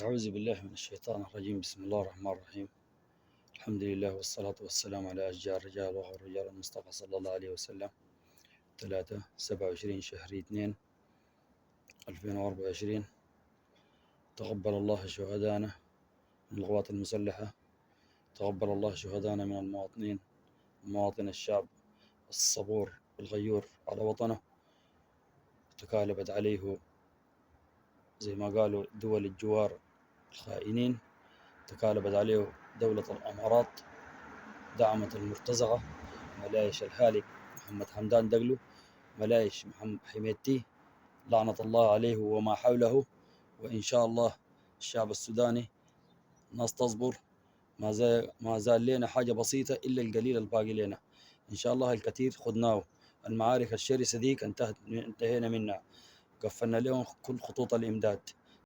أعوذ بالله من الشيطان الرجيم. بسم الله الرحمن الرحيم. الحمد لله والصلاة والسلام على أشجار الرجال وآخر رجال المصطفى صلى الله عليه وسلم. 27 شهر 2 2024. تقبل الله شهدانا من القوات المسلحة، تقبل الله شهدانا من المواطنين، مواطن الشعب الصبور الغيور على وطنه. تكالبت عليه زي ما قالوا دول الجوار الخائنين، تكالبت عليه دولة الأمارات، دعمت المرتزقة ملايش الهالك محمد حمدان دقلو، ملايش محمد حميدتي لعنة الله عليه وما حوله. وإن شاء الله الشعب السوداني ناس تصبر، ما زال لنا حاجة بسيطة إلا القليل الباقي لنا. إن شاء الله الكثير خدناه. المعارك الشرسة ديك انتهينا منها، قفلنا لهم كل خطوط الإمداد.